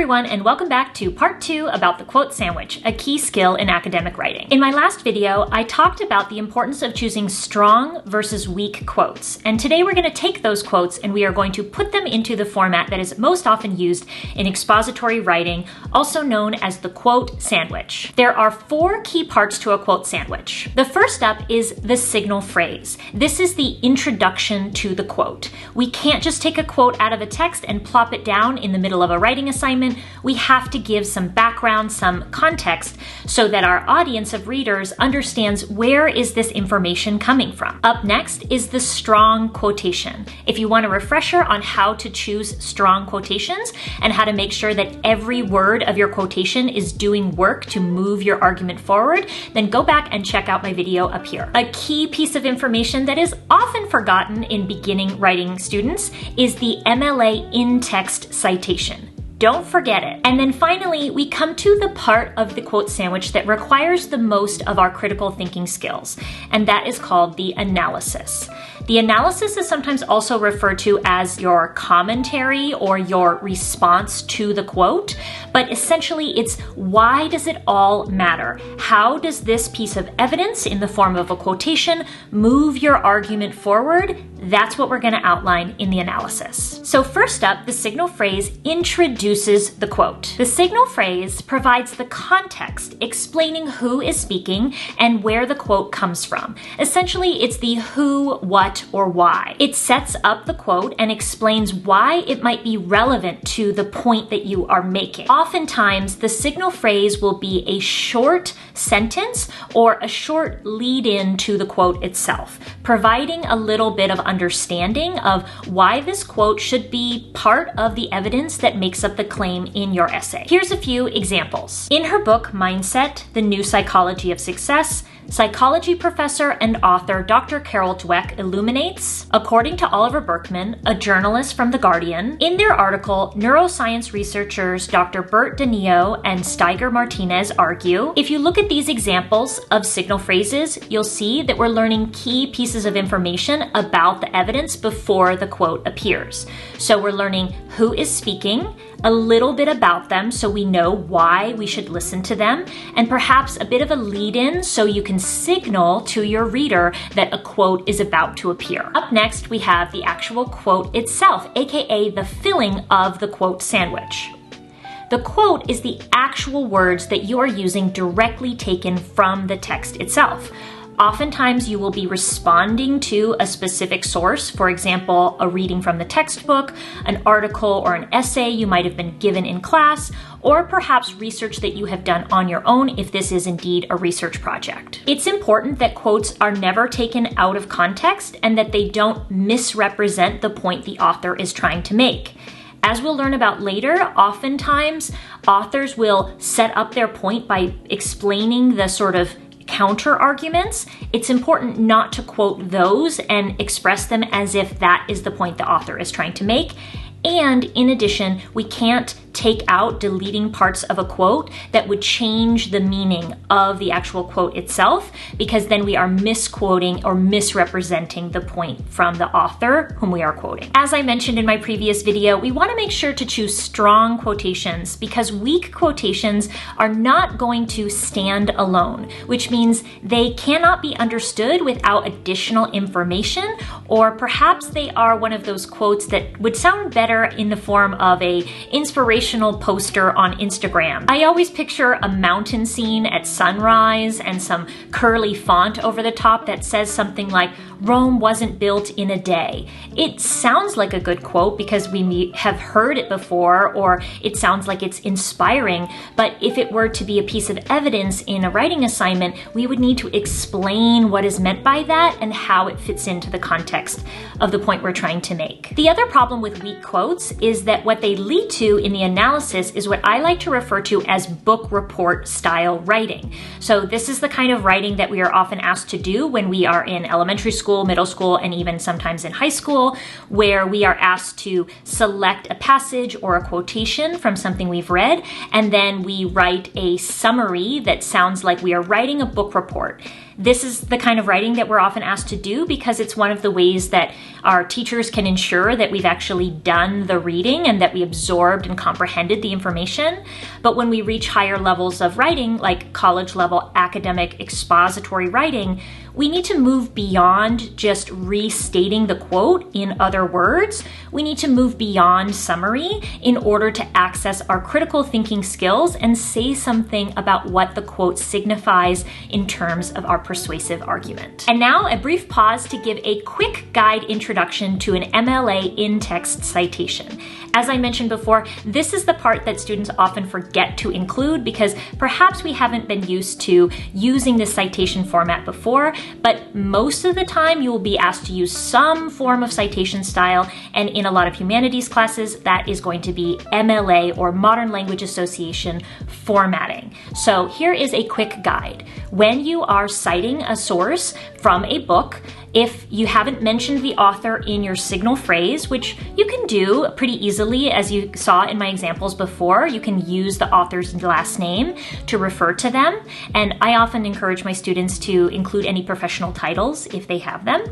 everyone, and welcome back to part 2 about the quote sandwich, a key skill in academic writing. In my last video, I talked about the importance of choosing strong versus weak quotes, and today we're going to take those quotes and we are going to put them into the format that is most often used in expository writing, also known as the quote sandwich. There are 4 key parts to a quote sandwich. The first up is the signal phrase. This is the introduction to the quote. We can't just take a quote out of a text and plop it down in the middle of a writing assignment. We have to give some background, some context, so that our audience of readers understands where is this information coming from. Up next is the strong quotation. If you want a refresher on how to choose strong quotations and how to make sure that every word of your quotation is doing work to move your argument forward, then go back and check out my video up here. A key piece of information that is often forgotten in beginning writing students is the MLA in-text citation. Don't forget it. And then finally, we come to the part of the quote sandwich that requires the most of our critical thinking skills, and that is called the analysis. The analysis is sometimes also referred to as your commentary or your response to the quote, but essentially it's why does it all matter? How does this piece of evidence in the form of a quotation move your argument forward? That's what we're going to outline in the analysis. So first up, the signal phrase introduces the quote. The signal phrase provides the context explaining who is speaking and where the quote comes from. Essentially, it's the who, what, or why. It sets up the quote and explains why it might be relevant to the point that you are making. Oftentimes, the signal phrase will be a short sentence or a short lead-in to the quote itself, providing a little bit of understanding of why this quote should be part of the evidence that makes up the claim in your essay. Here's a few examples. In her book, Mindset: The New Psychology of Success, psychology professor and author Dr. Carol Dweck illuminates, according to Oliver Burkeman, a journalist from The Guardian, in their article, neuroscience researchers Dr. Bert DeNeo and Steiger Martinez argue, if you look at these examples of signal phrases, you'll see that we're learning key pieces of information about the evidence before the quote appears. So we're learning who is speaking, a little bit about them so we know why we should listen to them, and perhaps a bit of a lead-in so you can signal to your reader that a quote is about to appear. Up next, we have the actual quote itself, aka the filling of the quote sandwich. The quote is the actual words that you are using directly taken from the text itself. Oftentimes you will be responding to a specific source, for example, a reading from the textbook, an article or an essay you might have been given in class, or perhaps research that you have done on your own if this is indeed a research project. It's important that quotes are never taken out of context and that they don't misrepresent the point the author is trying to make. As we'll learn about later, oftentimes authors will set up their point by explaining the sort of counter arguments. It's important not to quote those and express them as if that is the point the author is trying to make. And in addition, we can't take out deleting parts of a quote that would change the meaning of the actual quote itself, because then we are misquoting or misrepresenting the point from the author whom we are quoting. As I mentioned in my previous video, we want to make sure to choose strong quotations because weak quotations are not going to stand alone, which means they cannot be understood without additional information, or perhaps they are one of those quotes that would sound better in the form of a inspirational poster on Instagram. I always picture a mountain scene at sunrise and some curly font over the top that says something like, Rome wasn't built in a day. It sounds like a good quote because we have heard it before, or it sounds like it's inspiring, but if it were to be a piece of evidence in a writing assignment, we would need to explain what is meant by that and how it fits into the context of the point we're trying to make. The other problem with weak quotes is that what they lead to in the analysis is what I like to refer to as book report style writing. So this is the kind of writing that we are often asked to do when we are in elementary school, middle school, and even sometimes in high school, where we are asked to select a passage or a quotation from something we've read, and then we write a summary that sounds like we are writing a book report. This is the kind of writing that we're often asked to do because it's one of the ways that our teachers can ensure that we've actually done the reading and that we absorbed and comprehended the information. But when we reach higher levels of writing, like college level academic expository writing, we need to move beyond just restating the quote in other words. We need to move beyond summary in order to access our critical thinking skills and say something about what the quote signifies in terms of our persuasive argument. And now a brief pause to give a quick guide introduction to an MLA in-text citation. As I mentioned before, this is the part that students often forget to include because perhaps we haven't been used to using this citation format before, but most of the time you will be asked to use some form of citation style, and in a lot of humanities classes, that is going to be MLA or Modern Language Association formatting. So here is a quick guide. When you are citing a source from a book, if you haven't mentioned the author in your signal phrase, which you can do pretty easily, as you saw in my examples before, you can use the author's last name to refer to them. And I often encourage my students to include any professional titles if they have them.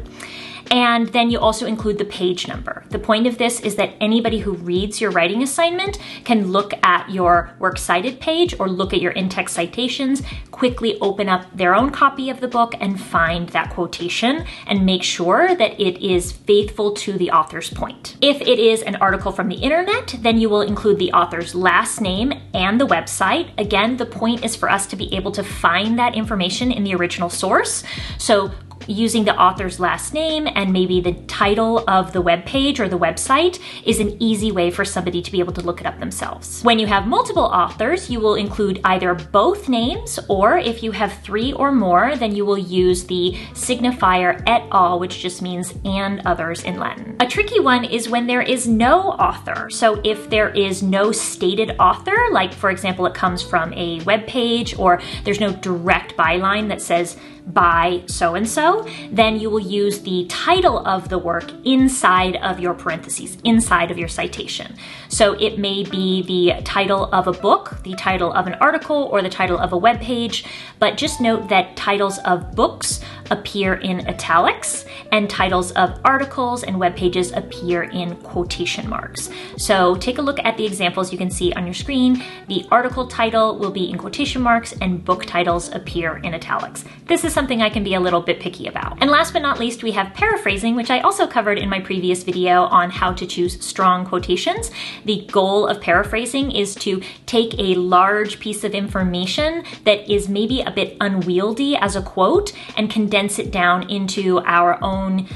And then you also include the page number. The point of this is that anybody who reads your writing assignment can look at your works cited page or look at your in-text citations, quickly open up their own copy of the book and find that quotation and make sure that it is faithful to the author's point. If it is an article from the internet, then you will include the author's last name and the website. Again, the point is for us to be able to find that information in the original source. So using the author's last name and maybe the title of the web page or the website is an easy way for somebody to be able to look it up themselves. When you have multiple authors, you will include either both names, or if you have 3 or more, then you will use the signifier et al, which just means and others in Latin. A tricky one is when there is no author. So if there is no stated author, like for example, it comes from a web page or there's no direct byline that says by so-and-so, then you will use the title of the work inside of your parentheses, inside of your citation. So it may be the title of a book, the title of an article, or the title of a web page, but just note that titles of books appear in italics and titles of articles and web pages appear in quotation marks. So take a look at the examples you can see on your screen. The article title will be in quotation marks and book titles appear in italics. This is something I can be a little bit picky about. And last but not least, we have paraphrasing, which I also covered in my previous video on how to choose strong quotations. The goal of paraphrasing is to take a large piece of information that is maybe a bit unwieldy as a quote and condense it down into our own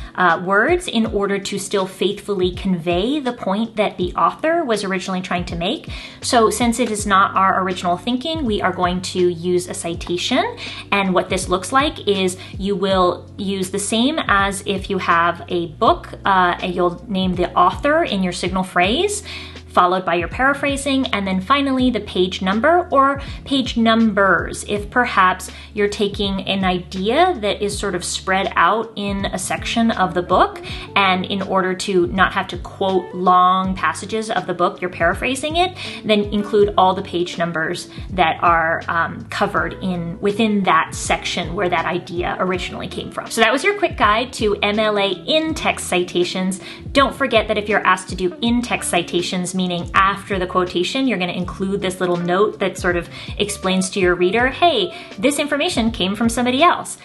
words in order to still faithfully convey the point that the author was originally trying to make. So since it is not our original thinking, we are going to use a citation. And what this looks like is you will use the same as if you have a book, and you'll name the author in your signal phrase, followed by your paraphrasing, and then finally the page number or page numbers if perhaps you're taking an idea that is sort of spread out in a section of the book, and in order to not have to quote long passages of the book, you're paraphrasing it, then include all the page numbers that are covered within that section where that idea originally came from. So that was your quick guide to MLA in-text citations. Don't forget that if you're asked to do in-text citations, meaning after the quotation, you're going to include this little note that sort of explains to your reader, hey, this information came from somebody else.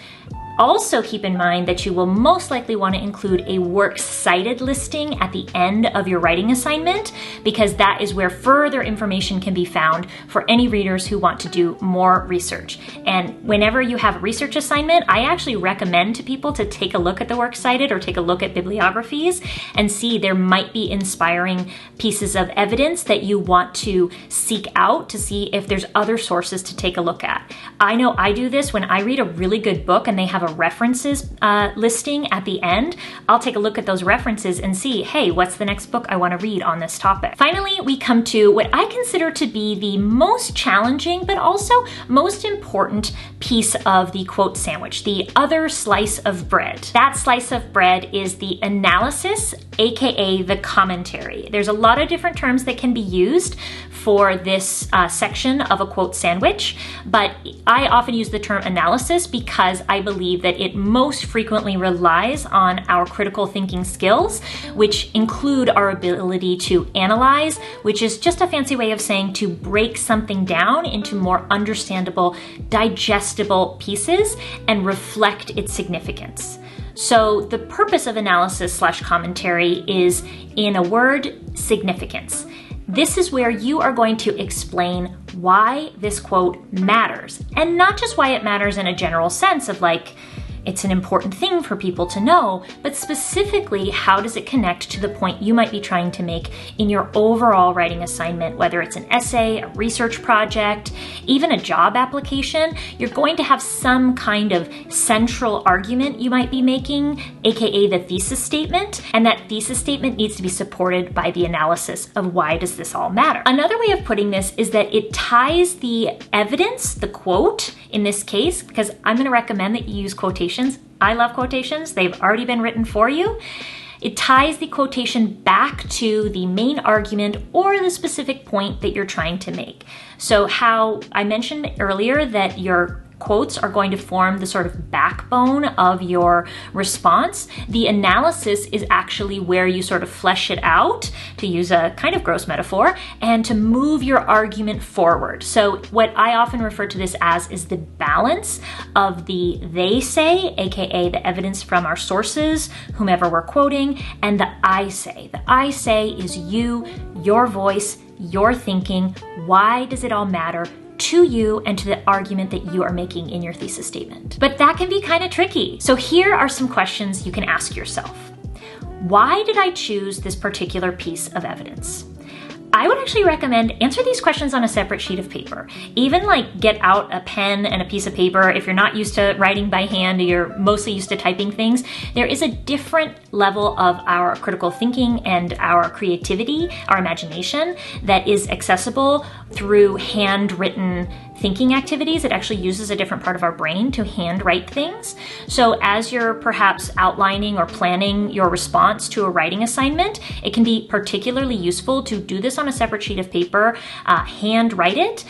Also keep in mind that you will most likely want to include a works cited listing at the end of your writing assignment, because that is where further information can be found for any readers who want to do more research. And whenever you have a research assignment, I actually recommend to people to take a look at the works cited or take a look at bibliographies and see there might be inspiring pieces of evidence that you want to seek out to see if there's other sources to take a look at. I know I do this when I read a really good book and they have a references listing at the end, I'll take a look at those references and see, hey, what's the next book I want to read on this topic? Finally, we come to what I consider to be the most challenging, but also most important piece of the quote sandwich, the other slice of bread. That slice of bread is the analysis, aka the commentary. There's a lot of different terms that can be used for this section of a quote sandwich, but I often use the term analysis because I believe that it most frequently relies on our critical thinking skills, which include our ability to analyze, which is just a fancy way of saying to break something down into more understandable, digestible pieces and reflect its significance. So the purpose of analysis / commentary is, in a word, significance. This is where you are going to explain why this quote matters, and not just why it matters in a general sense of like, it's an important thing for people to know, but specifically, how does it connect to the point you might be trying to make in your overall writing assignment, whether it's an essay, a research project, even a job application. You're going to have some kind of central argument you might be making, aka the thesis statement, and that thesis statement needs to be supported by the analysis of why does this all matter. Another way of putting this is that it ties the evidence, the quote in this case, because I'm going to recommend that you use quotations. I love quotations. They've already been written for you. It ties the quotation back to the main argument or the specific point that you're trying to make. So how I mentioned earlier that your quotes are going to form the sort of backbone of your response, the analysis is actually where you sort of flesh it out, to use a kind of gross metaphor, and to move your argument forward. So what I often refer to this as is the balance of the they say, aka the evidence from our sources, whomever we're quoting, and the I say. The I say is you, your voice, your thinking. Why does it all matter to you and to the argument that you are making in your thesis statement? But that can be kind of tricky. So here are some questions you can ask yourself. Why did I choose this particular piece of evidence? I would actually recommend answer these questions on a separate sheet of paper. Even like get out a pen and a piece of paper. If you're not used to writing by hand, you're mostly used to typing things, there is a different level of our critical thinking and our creativity, our imagination, that is accessible through handwritten thinking activities. It actually uses a different part of our brain to handwrite things. So as you're perhaps outlining or planning your response to a writing assignment, it can be particularly useful to do this on a separate sheet of paper, handwrite it.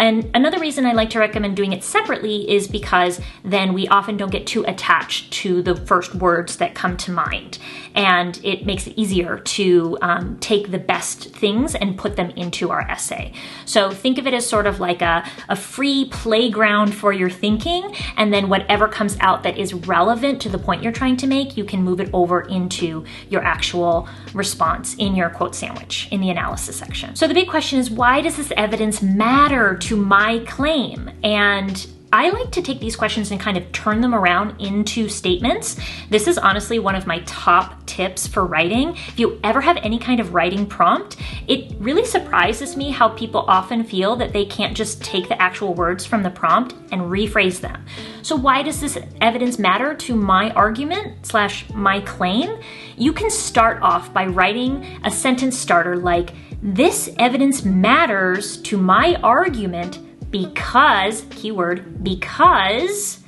And another reason I like to recommend doing it separately is because then we often don't get too attached to the first words that come to mind. And it makes it easier to take the best things and put them into our essay. So think of it as sort of like a free playground for your thinking, and then whatever comes out that is relevant to the point you're trying to make, you can move it over into your actual response in your quote sandwich in the analysis section. So the big question is, why does this evidence matter to my claim? And I like to take these questions and kind of turn them around into statements. This is honestly one of my top tips for writing. If you ever have any kind of writing prompt, it really surprises me how people often feel that they can't just take the actual words from the prompt and rephrase them. So why does this evidence matter to my argument / my claim? You can start off by writing a sentence starter like, this evidence matters to my argument because, keyword, because.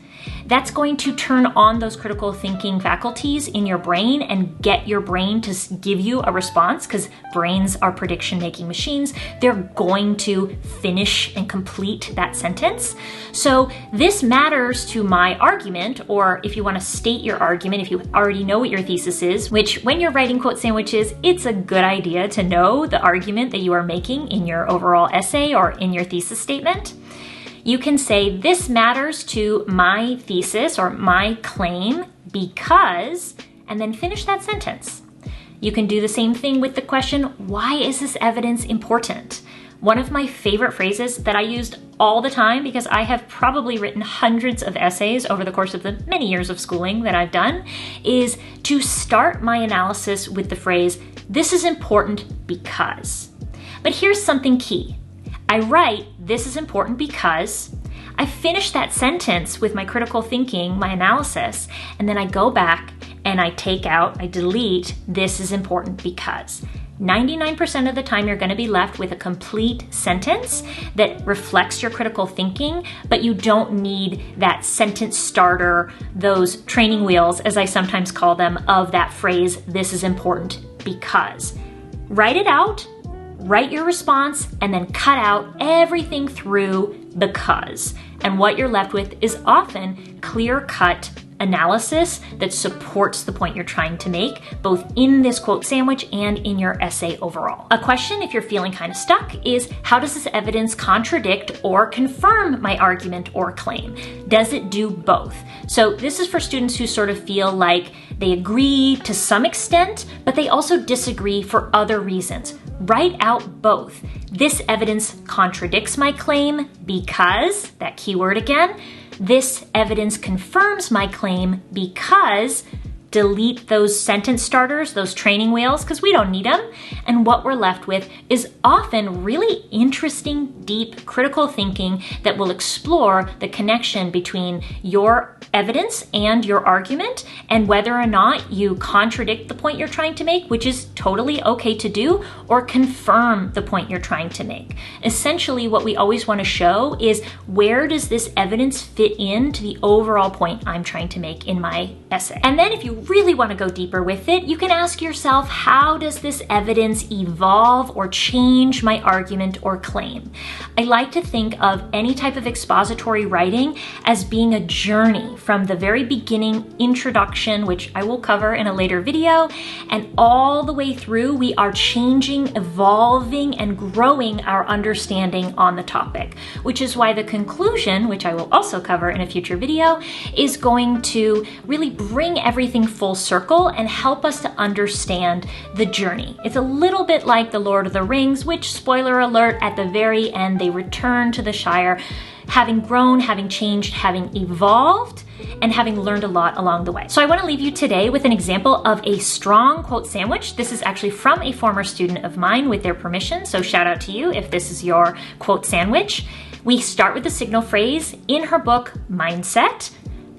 That's going to turn on those critical thinking faculties in your brain and get your brain to give you a response, because brains are prediction-making machines. They're going to finish and complete that sentence. So this matters to my argument, or if you want to state your argument, if you already know what your thesis is, which when you're writing quote sandwiches, it's a good idea to know the argument that you are making in your overall essay or in your thesis statement. You can say, this matters to my thesis or my claim because, and then finish that sentence. You can do the same thing with the question, why is this evidence important? One of my favorite phrases that I used all the time, because I have probably written hundreds of essays over the course of the many years of schooling that I've done, is to start my analysis with the phrase, this is important because. But here's something key. I write, this is important because I finish that sentence with my critical thinking, my analysis, and then I go back and I delete, this is important because. 99% of the time, you're going to be left with a complete sentence that reflects your critical thinking, but you don't need that sentence starter, those training wheels, as I sometimes call them, of that phrase, this is important because. Write it out, write your response, and then cut out everything through because. And what you're left with is often clear-cut analysis that supports the point you're trying to make, both in this quote sandwich and in your essay overall. A question, if you're feeling kind of stuck, is how does this evidence contradict or confirm my argument or claim? Does it do both? So this is for students who sort of feel like they agree to some extent, but they also disagree for other reasons. Write out both. This evidence contradicts my claim because, that keyword again, this evidence confirms my claim because, delete those sentence starters, those training wheels, because we don't need them. And what we're left with is often really interesting, deep, critical thinking that will explore the connection between your evidence and your argument and whether or not you contradict the point you're trying to make, which is totally okay to do, or confirm the point you're trying to make. Essentially, what we always want to show is where does this evidence fit into the overall point I'm trying to make in my essay. And then if you really want to go deeper with it, you can ask yourself, how does this evidence evolve or change my argument or claim? I like to think of any type of expository writing as being a journey from the very beginning introduction, which I will cover in a later video, and all the way through, we are changing, evolving, and growing our understanding on the topic, which is why the conclusion, which I will also cover in a future video, is going to really bring everything full circle and help us to understand the journey. It's a little bit like The Lord of the Rings, which, spoiler alert, at the very end, they return to the Shire, having grown, having changed, having evolved, and having learned a lot along the way. So I want to leave you today with an example of a strong quote sandwich. This is actually from a former student of mine with their permission, so shout out to you if this is your quote sandwich. We start with the signal phrase in her book, Mindset.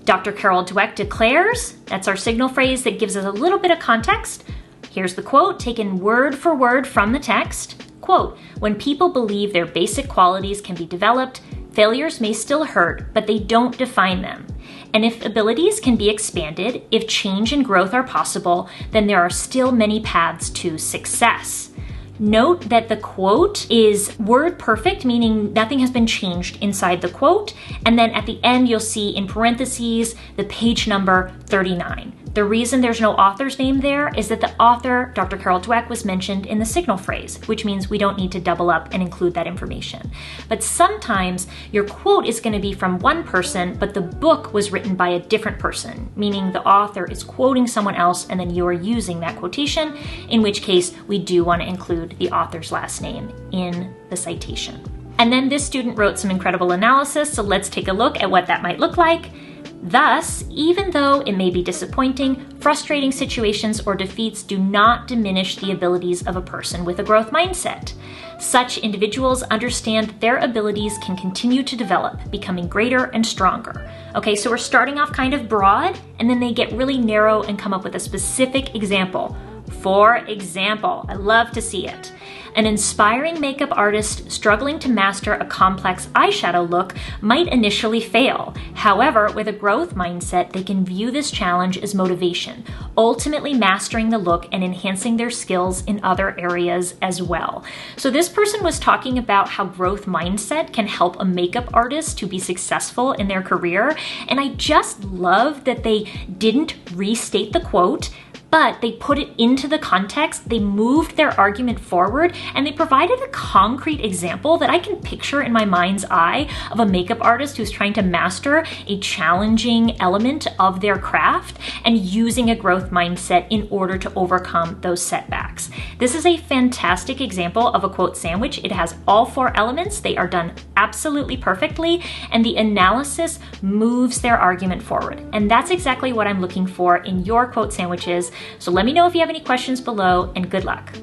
Dr. Carol Dweck declares, that's our signal phrase that gives us a little bit of context. Here's the quote taken word for word from the text. Quote, when people believe their basic qualities can be developed, failures may still hurt, but they don't define them. And if abilities can be expanded, if change and growth are possible, then there are still many paths to success. Note that the quote is word perfect, meaning nothing has been changed inside the quote. And then at the end, you'll see in parentheses the page number 39. The reason there's no author's name there is that the author, Dr. Carol Dweck, was mentioned in the signal phrase, which means we don't need to double up and include that information. But sometimes your quote is going to be from one person, but the book was written by a different person, meaning the author is quoting someone else and then you are using that quotation, in which case we do want to include the author's last name in the citation. And then this student wrote some incredible analysis, so let's take a look at what that might look like. Thus, even though it may be disappointing, frustrating situations or defeats do not diminish the abilities of a person with a growth mindset. Such individuals understand that their abilities can continue to develop, becoming greater and stronger. Okay, so we're starting off kind of broad, and then they get really narrow and come up with a specific example. For example, I love to see it. An inspiring makeup artist struggling to master a complex eyeshadow look might initially fail. However, with a growth mindset, they can view this challenge as motivation, ultimately mastering the look and enhancing their skills in other areas as well. So this person was talking about how growth mindset can help a makeup artist to be successful in their career. And I just love that they didn't restate the quote, but they put it into the context, they moved their argument forward, and they provided a concrete example that I can picture in my mind's eye of a makeup artist who's trying to master a challenging element of their craft and using a growth mindset in order to overcome those setbacks. This is a fantastic example of a quote sandwich. It has all four elements. They are done absolutely perfectly, and the analysis moves their argument forward. And that's exactly what I'm looking for in your quote sandwiches. So let me know if you have any questions below, and good luck.